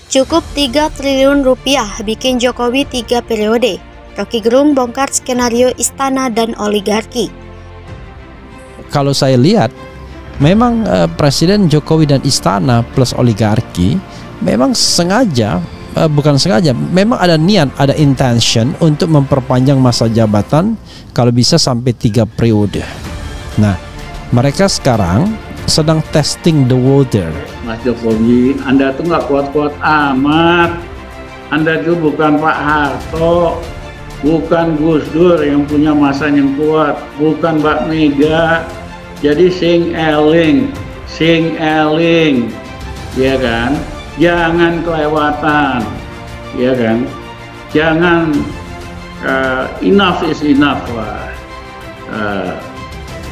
Cukup 3 triliun rupiah bikin Jokowi 3 periode. Rocky Gerung bongkar skenario istana dan oligarki. Kalau saya lihat, memang Presiden Jokowi dan istana plus oligarki memang sengaja, bukan sengaja, memang ada niat, ada intention untuk memperpanjang masa jabatan kalau bisa sampai 3 periode. Nah, mereka sekarang sedang testing the water. Mas Jokowi, Anda tuh nggak kuat-kuat amat. Anda tuh bukan Pak Harto, bukan Gus Dur yang punya masa yang kuat, bukan Mbak Mega. Jadi sing eling, ya kan? Jangan kelewatan, ya kan? Jangan enough is enough lah.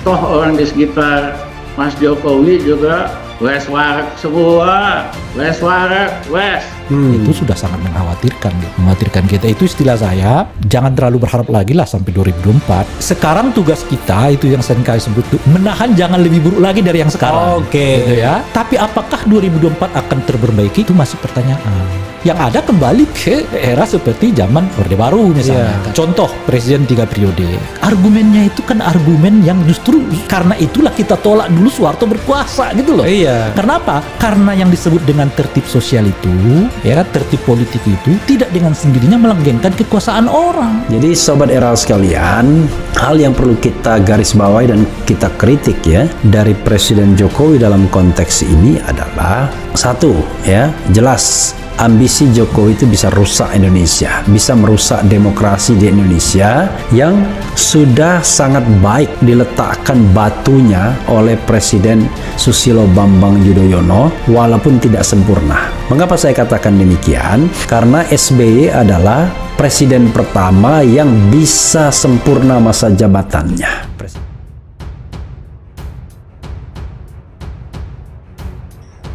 Toh orang di sekitar Mas Jokowi juga wes warak semua, wes warak, wes. Itu sudah sangat mengkhawatirkan kita. Itu istilah saya, jangan terlalu berharap lagi lah sampai 2024. Sekarang tugas kita itu yang saya sebut menahan jangan lebih buruk lagi dari yang sekarang. Gitu ya. Tapi apakah 2024 akan terperbaiki, itu masih pertanyaan. Yang ada kembali ke era seperti zaman Orde Baru misalnya. Contoh Presiden 3 periode. Argumennya itu kan argumen yang justru karena itulah kita tolak dulu Soeharto berkuasa gitu loh. Karena apa? Karena yang disebut dengan tertib sosial itu, ya tertib politik itu tidak dengan sendirinya melanggengkan kekuasaan orang. Jadi sobat era sekalian, hal yang perlu kita garis bawahi dan kita kritik ya dari Presiden Jokowi dalam konteks ini adalah satu, ya jelas ambisi Jokowi itu bisa rusak Indonesia, bisa merusak demokrasi di Indonesia yang sudah sangat baik diletakkan batunya oleh Presiden Susilo Bambang Yudhoyono walaupun tidak sempurna. Mengapa saya katakan demikian? Karena SBY adalah presiden pertama yang bisa sempurna masa jabatannya.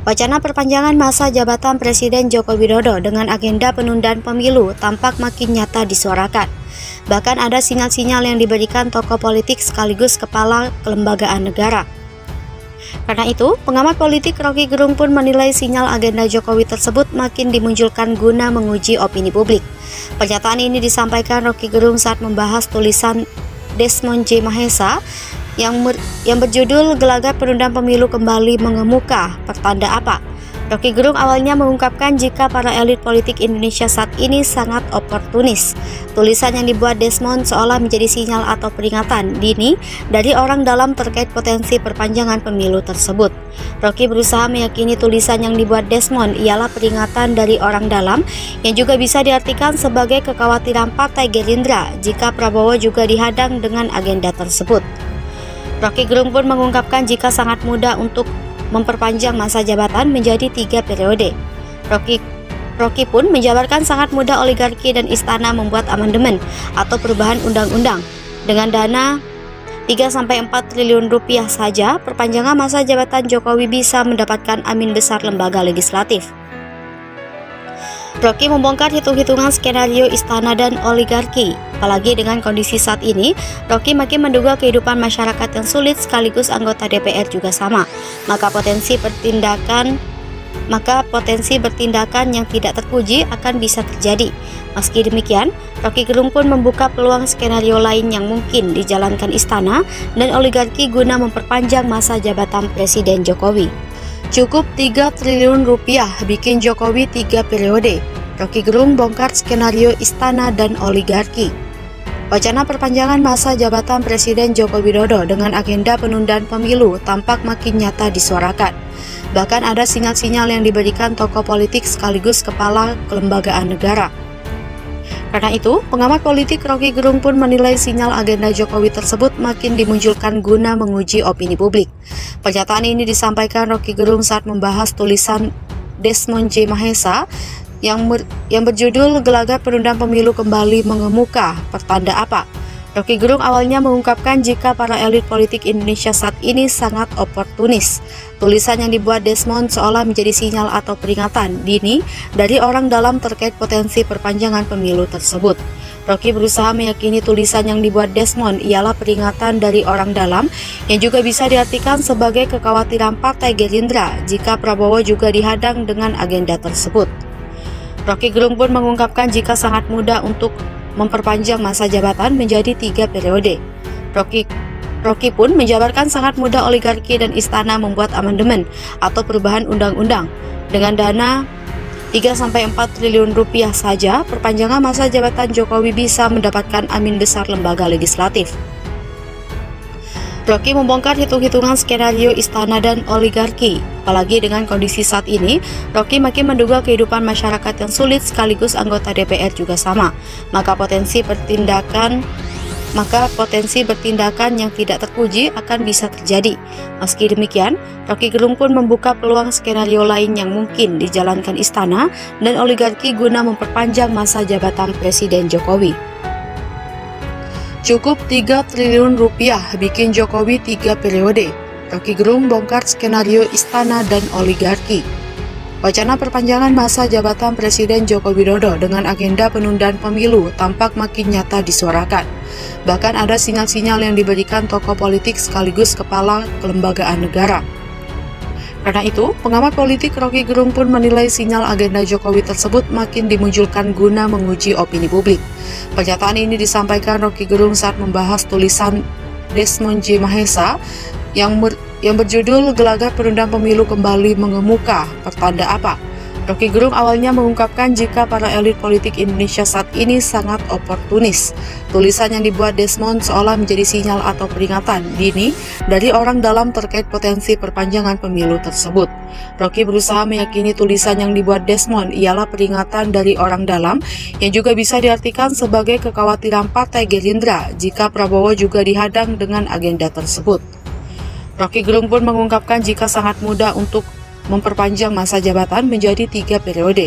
Wacana perpanjangan masa jabatan Presiden Joko Widodo dengan agenda penundaan pemilu tampak makin nyata disuarakan. Bahkan ada sinyal-sinyal yang diberikan tokoh politik sekaligus kepala kelembagaan negara. Karena itu, pengamat politik Rocky Gerung pun menilai sinyal agenda Jokowi tersebut makin dimunculkan guna menguji opini publik. Pernyataan ini disampaikan Rocky Gerung saat membahas tulisan Desmond J. Mahesa yang berjudul Gelagat Penundaan Pemilu Kembali Mengemuka, pertanda apa? Rocky Gerung awalnya mengungkapkan jika para elit politik Indonesia saat ini sangat oportunis. Tulisan yang dibuat Desmond seolah menjadi sinyal atau peringatan dini dari orang dalam terkait potensi perpanjangan pemilu tersebut. Rocky berusaha meyakini tulisan yang dibuat Desmond ialah peringatan dari orang dalam yang juga bisa diartikan sebagai kekhawatiran Partai Gerindra jika Prabowo juga dihadang dengan agenda tersebut. Rocky Gerung pun mengungkapkan jika sangat mudah untuk memperpanjang masa jabatan menjadi 3 periode. Rocky pun menjabarkan sangat mudah oligarki dan istana membuat amandemen atau perubahan undang-undang. Dengan dana 3-4 triliun rupiah saja, perpanjangan masa jabatan Jokowi bisa mendapatkan angin besar lembaga legislatif. Rocky membongkar hitung-hitungan skenario istana dan oligarki. Apalagi dengan kondisi saat ini, Rocky makin menduga kehidupan masyarakat yang sulit sekaligus anggota DPR juga sama. Maka potensi bertindakan yang tidak terpuji akan bisa terjadi. Meski demikian, Rocky Gerung pun membuka peluang skenario lain yang mungkin dijalankan istana dan oligarki guna memperpanjang masa jabatan Presiden Jokowi. Cukup 3 triliun rupiah bikin Jokowi 3 periode. Rocky Gerung bongkar skenario istana dan oligarki. Wacana perpanjangan masa jabatan Presiden Joko Widodo dengan agenda penundaan pemilu tampak makin nyata disuarakan. Bahkan ada sinyal-sinyal yang diberikan tokoh politik sekaligus kepala kelembagaan negara. Karena itu, pengamat politik Rocky Gerung pun menilai sinyal agenda Jokowi tersebut makin dimunculkan guna menguji opini publik. Pernyataan ini disampaikan Rocky Gerung saat membahas tulisan Desmond J. Mahesa yang berjudul Gelagat Penundaan Pemilu Kembali Mengemuka, pertanda apa? Rocky Gerung awalnya mengungkapkan jika para elit politik Indonesia saat ini sangat oportunis. Tulisan yang dibuat Desmond seolah menjadi sinyal atau peringatan dini dari orang dalam terkait potensi perpanjangan pemilu tersebut. Rocky berusaha meyakini tulisan yang dibuat Desmond ialah peringatan dari orang dalam yang juga bisa diartikan sebagai kekhawatiran Partai Gerindra jika Prabowo juga dihadang dengan agenda tersebut. Rocky Gerung pun mengungkapkan jika sangat mudah untuk memperpanjang masa jabatan menjadi 3 periode. Rocky pun menjabarkan sangat mudah oligarki dan istana membuat amandemen atau perubahan undang-undang. Dengan dana 3-4 triliun rupiah saja, perpanjangan masa jabatan Jokowi bisa mendapatkan angin besar lembaga legislatif. Rocky membongkar hitung-hitungan skenario istana dan oligarki. Apalagi dengan kondisi saat ini, Rocky makin menduga kehidupan masyarakat yang sulit sekaligus anggota DPR juga sama. Maka potensi bertindakan yang tidak terpuji akan bisa terjadi. Meski demikian, Rocky Gerung pun membuka peluang skenario lain yang mungkin dijalankan istana dan oligarki guna memperpanjang masa jabatan Presiden Jokowi. Cukup 3 triliun rupiah bikin Jokowi 3 periode. Rocky Gerung bongkar skenario istana dan oligarki. Wacana perpanjangan masa jabatan Presiden Joko Widodo dengan agenda penundaan pemilu tampak makin nyata disuarakan. Bahkan ada sinyal-sinyal yang diberikan tokoh politik sekaligus kepala kelembagaan negara. Karena itu, pengamat politik Rocky Gerung pun menilai sinyal agenda Jokowi tersebut makin dimunculkan guna menguji opini publik. Pernyataan ini disampaikan Rocky Gerung saat membahas tulisan Desmond J. Mahesa yang berjudul "Gelagat Penundaan Pemilu Kembali Mengemuka, Pertanda Apa?". Rocky Gerung awalnya mengungkapkan jika para elit politik Indonesia saat ini sangat oportunis. Tulisan yang dibuat Desmond seolah menjadi sinyal atau peringatan dini dari orang dalam terkait potensi perpanjangan pemilu tersebut. Rocky berusaha meyakini tulisan yang dibuat Desmond ialah peringatan dari orang dalam yang juga bisa diartikan sebagai kekhawatiran Partai Gerindra jika Prabowo juga dihadang dengan agenda tersebut. Rocky Gerung pun mengungkapkan jika sangat mudah untuk memperpanjang masa jabatan menjadi 3 periode.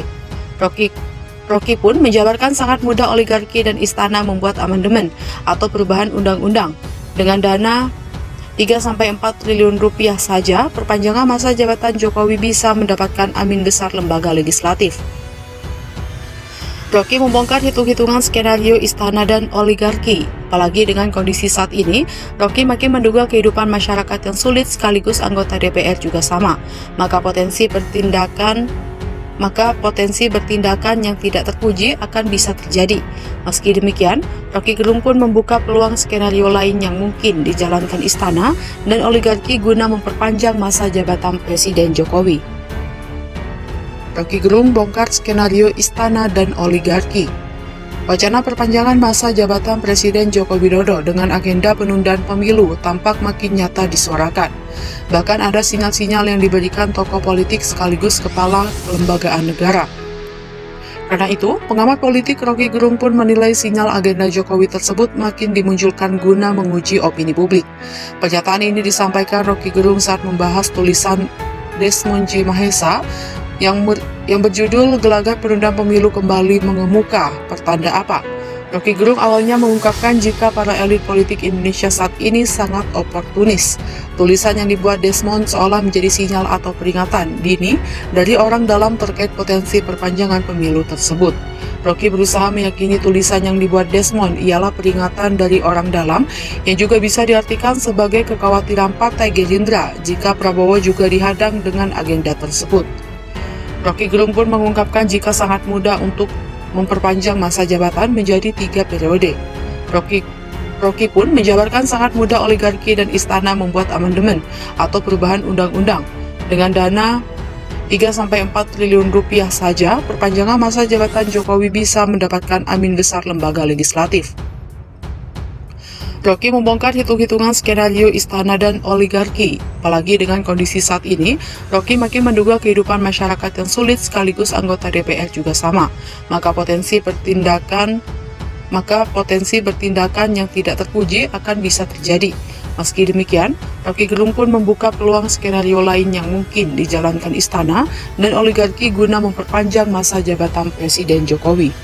Rocky pun menjabarkan sangat mudah oligarki dan istana membuat amandemen atau perubahan undang-undang. Dengan dana 3-4 triliun rupiah saja, perpanjangan masa jabatan Jokowi bisa mendapatkan angin besar lembaga legislatif. Rocky membongkar hitung-hitungan skenario istana dan oligarki. Apalagi dengan kondisi saat ini, Rocky makin menduga kehidupan masyarakat yang sulit sekaligus anggota DPR juga sama. Maka potensi bertindakan yang tidak terpuji akan bisa terjadi. Meski demikian, Rocky Gerung pun membuka peluang skenario lain yang mungkin dijalankan istana dan oligarki guna memperpanjang masa jabatan Presiden Jokowi. Rocky Gerung bongkar skenario istana dan oligarki. Wacana perpanjangan masa jabatan Presiden Joko Widodo dengan agenda penundaan pemilu tampak makin nyata disuarakan. Bahkan ada sinyal-sinyal yang diberikan tokoh politik sekaligus kepala kelembagaan negara. Karena itu, pengamat politik Rocky Gerung pun menilai sinyal agenda Jokowi tersebut makin dimunculkan guna menguji opini publik. Pernyataan ini disampaikan Rocky Gerung saat membahas tulisan Desmond J. Mahesa yang berjudul "Gelagat Penundaan Pemilu Kembali Mengemuka, Pertanda Apa?". Rocky Gerung awalnya mengungkapkan jika para elit politik Indonesia saat ini sangat oportunis. Tulisan yang dibuat Desmond seolah menjadi sinyal atau peringatan dini dari orang dalam terkait potensi perpanjangan pemilu tersebut. Rocky berusaha meyakini tulisan yang dibuat Desmond ialah peringatan dari orang dalam yang juga bisa diartikan sebagai kekhawatiran Partai Gerindra jika Prabowo juga dihadang dengan agenda tersebut. Rocky Gerung pun mengungkapkan jika sangat mudah untuk memperpanjang masa jabatan menjadi 3 periode. Rocky pun menjabarkan sangat mudah oligarki dan istana membuat amandemen atau perubahan undang-undang. Dengan dana 3-4 triliun rupiah saja, perpanjangan masa jabatan Jokowi bisa mendapatkan angin besar lembaga legislatif. Rocky membongkar hitung-hitungan skenario istana dan oligarki. Apalagi dengan kondisi saat ini, Rocky makin menduga kehidupan masyarakat yang sulit sekaligus anggota DPR juga sama. Maka potensi bertindakan yang tidak terpuji akan bisa terjadi. Meski demikian, Rocky Gerung pun membuka peluang skenario lain yang mungkin dijalankan istana dan oligarki guna memperpanjang masa jabatan Presiden Jokowi.